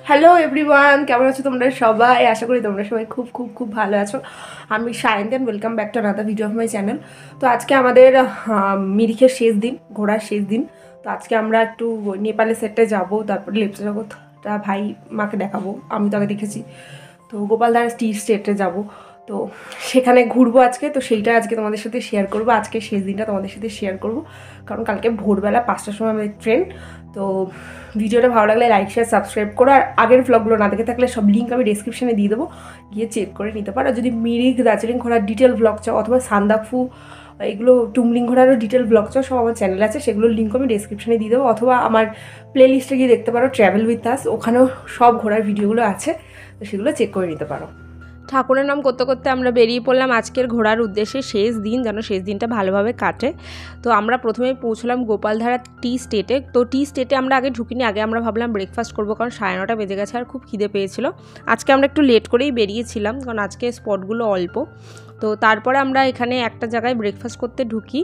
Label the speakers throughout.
Speaker 1: Hello everyone, কেমন আছো তোমরা সবাই? আশা করি তোমরা সবাই খুব খুব খুব ভালো আছো। আমি Sayanti and welcome back to another video of my channel. তো আজকে আমাদের মিরিখের শেষ দিন, ঘোরার শেষ দিন। তো আজকে আমরা একটু নেপালের সেটে যাবো, তারপরে লেপচা জগৎটা ভাই মাকে দেখাবো, আমি তো আগে দেখেছি। তো গোপালধারা টি স্টেটে যাবো, তো সেখানে ঘুরবো আজকে। তো সেইটা আজকে তোমাদের সাথে শেয়ার করবো, আজকে শেষ দিনটা তোমাদের সাথে শেয়ার করবো, কারণ কালকে ভোরবেলা 5টার সময় আমাদের ট্রেন। তো ভিডিওটা ভালো লাগলে লাইক শেয়ার সাবস্ক্রাইব করো, আর আগের ভ্লগগুলো না দেখে থাকলে সব লিঙ্ক আমি ডেসক্রিপশনে দিয়ে দেবো, গিয়ে চেক করে নিতে পারো। যদি মিরিক দার্জিলিং ঘোরার ডিটেল ভ্লগ চাও, অথবা সান্দাকফু এগুলো টুমলিং ঘোরারও ডিটেল ভ্লগ চাও, সব আমার চ্যানেল আছে, সেগুলোর লিঙ্ক আমি ডেসক্রিপশনে দিয়ে দেবো, অথবা আমার প্লে লিস্টে গিয়ে দেখতে পারো ট্র্যাভেল উইথ আস, ওখানেও সব ঘোরার ভিডিওগুলো আছে, তো সেগুলো চেক করে নিতে পারো। ঠাকুরের নাম করতে করতে আমরা বেরিয়ে পড়লাম আজকের ঘোরার উদ্দেশ্যে। শেষ দিন, যেন শেষ দিনটা ভালোভাবে কাটে। তো আমরা প্রথমেই পৌঁছলাম গোপালধারা টি স্টেটে। তো টি স্টেটে আমরা আগে ঢুকিনি, আগে আমরা ভাবলাম ব্রেকফাস্ট করবো, কারণ 9:30 বেজে গেছে আর খুব খিদে পেয়েছিল। আজকে আমরা একটু লেট করেই বেরিয়েছিলাম, কারণ আজকে স্পটগুলো অল্প। তো তারপরে আমরা এখানে একটা জায়গায় ব্রেকফাস্ট করতে ঢুকি,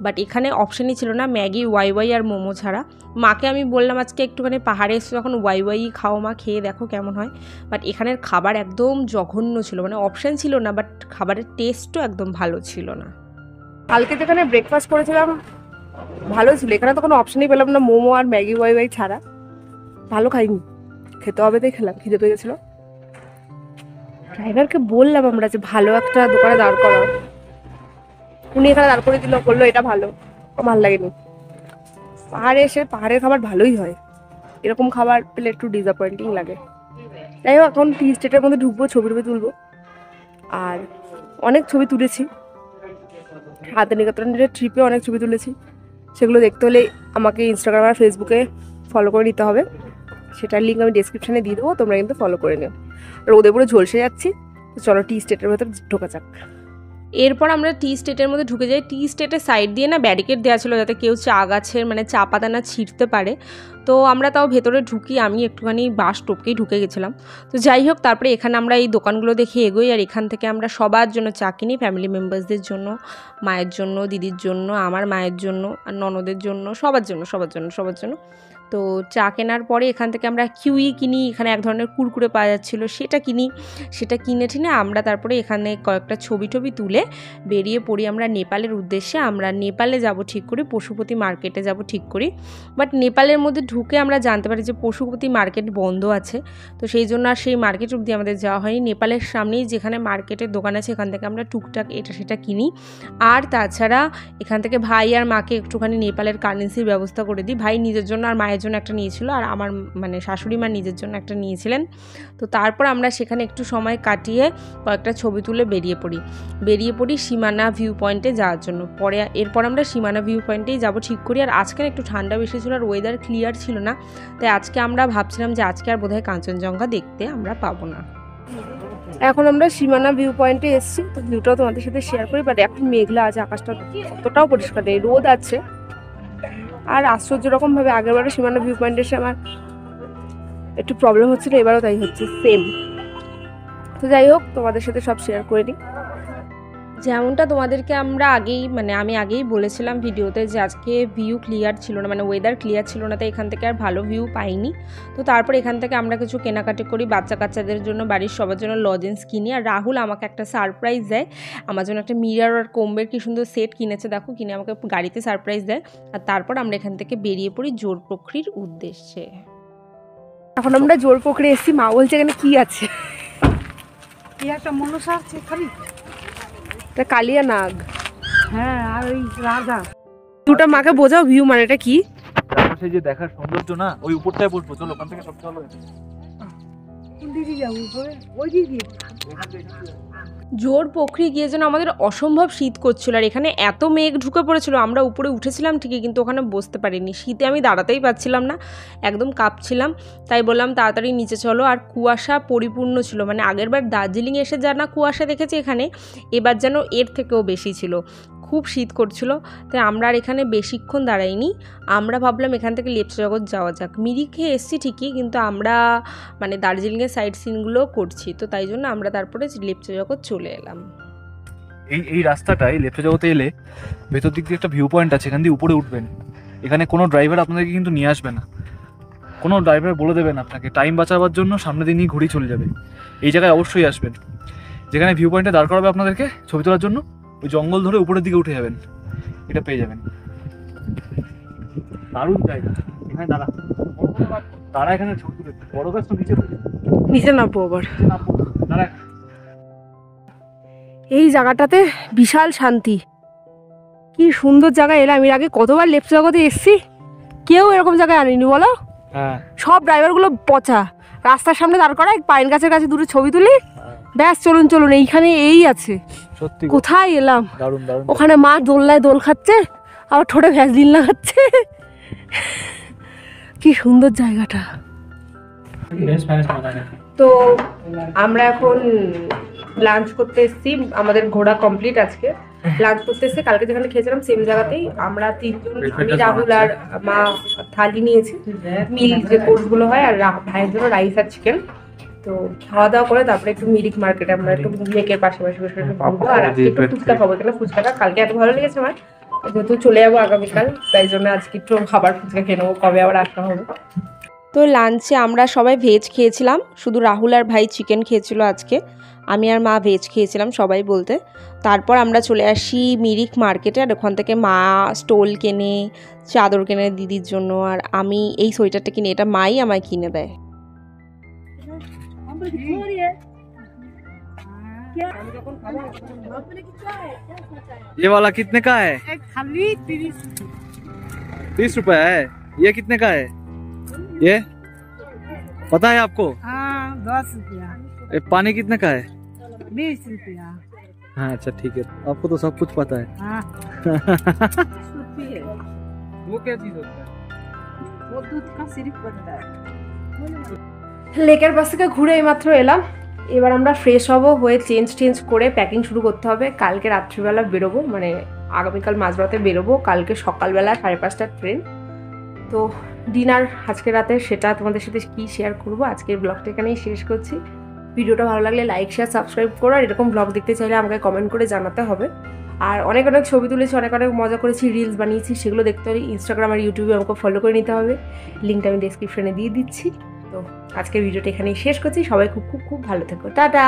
Speaker 1: বাট এখানে অপশানই ছিল না ম্যাগি, ওয়াই আর মোমো ছাড়া। মাকে আমি বললাম আজকে একটুখানি পাহাড়ে এসে যখন ওয়াই খাও মা, খেয়ে দেখো কেমন হয়। বাট এখানের খাবার একদম জঘন্য ছিল, মানে অপশান ছিল না, বাট খাবারের টেস্টও একদম ভালো ছিল না। কালকে যেখানে ব্রেকফাস্ট করেছিলাম ভালো ছিল, এখানে তো কোনো অপশানই পেলাম না মোমো আর ম্যাগি ওয়াই ছাড়া। ভালো খাইনি, খেতে হবে তাই খেলাম, খিদে পেয়ে গেছিলো। ড্রাইভারকে বললাম আমরা যে ভালো একটা দোকানে দাঁড় করাও, উনি এখানে দাঁড় করে দিল, বললো এটা ভালো, ভালো লাগেনি। পাহাড়ে এসে পাহাড়ের খাবার ভালোই হয়, এরকম খাবার পেলে একটু ডিসঅ্যাপয়েন্টিং লাগে। যাই হোক, এখন টি স্টেটের মধ্যে ঢুকবো, ছবি তুলবো। আর অনেক ছবি তুলেছি, শান্তিনিকেতনের ট্রিপে অনেক ছবি তুলেছি, সেগুলো দেখতে হলে আমাকে ইনস্টাগ্রাম আর ফেসবুকে ফলো করে নিতে হবে, সেটার লিঙ্ক আমি ডেসক্রিপশানে দিয়ে দেবো, তোমরা কিন্তু ফলো করে নিও। রোদে পুরো ঝলসে যাচ্ছি, তো চলো টি স্টেটের ভেতর ঢোকা যাক। এরপর আমরা টি স্টেটের মধ্যে ঢুকে যাই। টি স্টেটের সাইড দিয়ে না ব্যারিকেড দেওয়া ছিল, যাতে কেউ চা গাছের মানে চা পাতা না ছিঁড়তে পারে। তো আমরা তাও ভেতরে ঢুকি, আমি একটুখানি বাস টপকেই ঢুকে গেছিলাম। তো যাই হোক, তারপরে এখানে আমরা এই দোকানগুলো দেখে এগোই, আর এখান থেকে আমরা সবার জন্য চা কিনি, ফ্যামিলি মেম্বার্সদের জন্য, মায়ের জন্য, দিদির জন্য, আমার মায়ের জন্য, আর ননদের জন্য, সবার জন্য। তো চা কেনার পরে এখান থেকে আমরা কিউই কিনি, এখানে এক ধরনের কুরকুরে পাওয়া যাচ্ছিলো, সেটা কিনি। সেটা কিনে টিনে আমরা তারপরে এখানে কয়েকটা ছবি তুলে বেরিয়ে পড়ি আমরা নেপালের উদ্দেশ্যে। আমরা নেপালে যাব ঠিক করি, পশুপতি মার্কেটে যাব ঠিক করি। বাট নেপালের মধ্যে ঢুকে আমরা জানতে পারি যে পশুপতি মার্কেট বন্ধ আছে। তো সেই জন্য আর সেই মার্কেট অবধি আমাদের যাওয়া হয়নি। নেপালের সামনেই যেখানে মার্কেটের দোকান আছে, এখান থেকে আমরা টুকটাক এটা সেটা কিনি। আর তাছাড়া এখান থেকে ভাই আর মাকে একটুখানি নেপালের কারেন্সির ব্যবস্থা করে দিই। ভাই নিজের জন্য আর মায়ের জন্য একটা নিয়েছিল, আর আমার মানে শাশুড়ি মা নিজের জন্য একটা নিয়েছিলেন। তো তারপর আমরা সেখানে একটু সময় কাটিয়ে কয়েকটা ছবি তুলে বেরিয়ে পড়ি সীমানা ভিউ পয়েন্টে যাওয়ার জন্য। এরপর আমরা সীমানা ভিউ পয়েন্টেই যাব ঠিক করি। আর আজকের একটু ঠান্ডা বেশি ছিল, আর ওয়েদার ক্লিয়ার ছিল না, তাই আজকে আমরা ভাবছিলাম যে আজকে আর বোধহয় কাঞ্চনজঙ্ঘা দেখতে আমরা পাবো না। এখন আমরা সীমানা ভিউ পয়েন্টে এসেছি, তো ভিউটাও তোমাদের সাথে শেয়ার করি। বাট এখন মেঘলা আছে, আকাশটা অতটাও পরিষ্কার নেই, রোদ আছে। আর আশ্চর্য রকমভাবে আগেরবারও সীমানা ভিউ পয়েন্টে এসে আমার একটু প্রবলেম হচ্ছিল, এবারও তাই হচ্ছে, সেম। তো যাই হোক, তোমাদের সাথে সব শেয়ার করে নিই। যেমনটা তোমাদেরকে আমি আগেই বলেছিলাম ভিডিওতে যে আজকে ভিউ ক্লিয়ার ছিল না, মানে ওয়েদার ক্লিয়ার ছিল না, তাই এখান থেকে আর ভালো ভিউ পাইনি। তো তারপর এখান থেকে আমরা কিছু কেনাকাটি করি, বাচ্চা কাচ্চাদের জন্য, বাড়ির সবার জন্য লজেন্স কিনি। আর রাহুল আমাকে একটা সারপ্রাইজ দেয়, আমার জন্য একটা মিরর আর কোম্বের কি সুন্দর সেট কিনেছে দেখো, কিনে আমাকে গাড়িতে সারপ্রাইজ দেয়। আর তারপর আমরা এখান থেকে বেরিয়ে পড়ি জোরপোখরির উদ্দেশ্যে। এখন আমরা জোরপোখরি এসেছি, মা বলছে এখানে কি আছে,
Speaker 2: একটা মনসা আছে খালি,
Speaker 1: কালিয়া নাগ।
Speaker 2: হ্যাঁ, আর ওই রাজা।
Speaker 1: দুটা মাকে বোঝাও ভিউ মানেটা কি।
Speaker 3: সেই যে দেখার সৌন্দর্য না, ওই উপরটায় বসবো, চলো ওখান থেকে সব চলো।
Speaker 1: জোরপোখরি গিয়ে যেন আমাদের অসম্ভব শীত করছিল, আর এখানে এত মেঘ ঢুকে পড়েছিল, আমরা উপরে উঠেছিলাম ঠিকই, কিন্তু ওখানে বসতে পারিনি, শীতে আমি দাঁড়াতেই পারছিলাম না, একদম কাঁপছিলাম। তাই বললাম তাড়াতাড়ি নিচে চলো। আর কুয়াশা পরিপূর্ণ ছিল, মানে আগেরবার দার্জিলিং এসে যা না কুয়াশা দেখেছি এখানে, এবার যেন এর থেকেও বেশি ছিল, খুব শীত করছিল। তাই আমরা আর এখানে বেশিক্ষণ দাঁড়াইনি, আমরা ভাবলাম এখান থেকে লেপচা জগৎ যাওয়া যাক। মিরিকে এসছি ঠিকই, কিন্তু আমরা মানে দার্জিলিংয়ের সাইড সিনগুলো করছি, তো তাই জন্য আমরা তারপরে লেপচা জগৎ চলে এলাম।
Speaker 3: এই রাস্তাটায় লেফটে জগতে এলে ভেতর দিক দিয়ে একটা ভিউ পয়েন্ট আছে, এখান দিয়ে উপরে উঠবেন। এখানে কোনো ড্রাইভার আপনাদেরকে কিন্তু নিয়ে আসবে না, কোনো ড্রাইভার বলে দেবেন আপনাকে টাইম বাঁচাবার জন্য সামনের দিনই ঘুরেই চলে যাবে। এই জায়গায় অবশ্যই আসবেন, যেখানে ভিউ পয়েন্টে দাঁড় করাবে আপনাদেরকে ছবি তোলার জন্য, ওই জঙ্গল ধরে উপরের দিকে উঠে যাবেন, এটা পেয়ে যাবেন। দারুণ জায়গা, এখানে দাঁড়া এখানে ছবি তুলে, বড় গাছ তো
Speaker 1: নিচে নামবো আবার।
Speaker 3: দাঁড়া।
Speaker 1: এই জায়গাটাতে বিশাল শান্তি, কি সুন্দর জায়গা। এলাম এর আগে কতবার লেফট জগতে এসছি, কেউ এরকম জায়গায় আনেনি বলো।
Speaker 3: হ্যাঁ,
Speaker 1: সব ড্রাইভারগুলো পচা, রাস্তার সামনে দাঁড় করায়, পাইন গাছের কাছে দুটো ছবি তুলি, ব্যাস চলুন চলুন। এইখানে এই আছে,
Speaker 3: সত্যি
Speaker 1: কোথায় এলাম।
Speaker 3: দারুণ দারুণ।
Speaker 1: ওখানে মা দোলনায় দোল খাচ্ছে, আবার ঠোঁটে ভ্যাসলিন লাগাচ্ছে। কি সুন্দর জায়গাটা। তো আমরা এখন লাঞ্চ করতে এসেছি, আমাদের ঘোরা কমপ্লিট। আজকে লাঞ্চ করতে এসেছি, কালকে যেখানে খেয়েছিলাম সেম জায়গাতেই। আমরা তিনজন, আমি রাহুল আর মা থালি নিয়েছি, মিল যে কোর্সগুলো হয়, আর ভাইয়ের জন্য রাইস আর চিকেন। তো খাওয়া দাওয়া করে তারপরে একটু মিরিক মার্কেটে আমরা একটু লেকের পাশাপাশি বসে একটু খাবো, আর আজকে একটু ফুচকা খাবো। কেন ফুচকাটা কালকে এত ভালো লেগেছে আমার, যেহেতু চলে যাবো আগামীকাল, তাই জন্য আজকে একটু খাবার ফুচকা খেয়ে নেবো, কবে আবার আসা হবে।
Speaker 4: তো লাঞ্চে আমরা সবাই ভেজ খেয়েছিলাম, শুধু রাহুল আর ভাই চিকেন খেয়েছিল আজকে, আমি আর মা ভেজ খেয়েছিলাম সবাই বলতে। তারপর আমরা চলে আসি মিরিক মার্কেটে, আর ওখান থেকে মা স্টোল কেনে, চাদর কেনে দিদির জন্য, আর আমি এই সোয়েটারটা কিনে, এটা মাই আমায় কিনে দেয়।
Speaker 3: ये वाला कितने का है?
Speaker 2: खाली
Speaker 3: 30 रुपए है। ये कितने का है? ये पता है आपको?
Speaker 2: हाँ 10 रुपया,
Speaker 3: ये पानी कितने का है?
Speaker 2: 20 रुपया।
Speaker 3: हाँ अच्छा ठीक है, आपको तो सब कुछ पता है।
Speaker 2: हाँ
Speaker 3: वो क्या चीज होता है?
Speaker 2: वो दूध का सिरप बनता है।
Speaker 1: লেকের পাশ থেকে ঘুরে এইমাত্র এলাম। এবার আমরা ফ্রেশ হব, হয়ে চেঞ্জ করে প্যাকিং শুরু করতে হবে। কালকে রাত্রিবেলা বেরোবো, মানে আগামীকাল মাঝরাতে বেরোবো, কালকে সকালবেলা 5:30টার ট্রেন। তো ডিনার আজকে রাতে, সেটা তোমাদের সাথে কি শেয়ার করবো। আজকের ব্লগটা এখানেই শেষ করছি। ভিডিওটা ভালো লাগলে লাইক শেয়ার সাবস্ক্রাইব করো, আর এরকম ব্লগ দেখতে চাইলে আমাকে কমেন্ট করে জানাতে হবে। আর অনেক অনেক ছবি তুলেছি, অনেক অনেক মজা করেছি, রিলস বানিয়েছি, সেগুলো দেখতে হলে ইনস্টাগ্রাম আর ইউটিউবে আমাকে ফলো করে নিতে হবে। লিঙ্কটা আমি ডেসক্রিপশনে দিয়ে দিচ্ছি। তো আজকের ভিডিওটা এখানেই শেষ করছি। সবাই খুব খুব খুব ভালো থেকো, টাটা।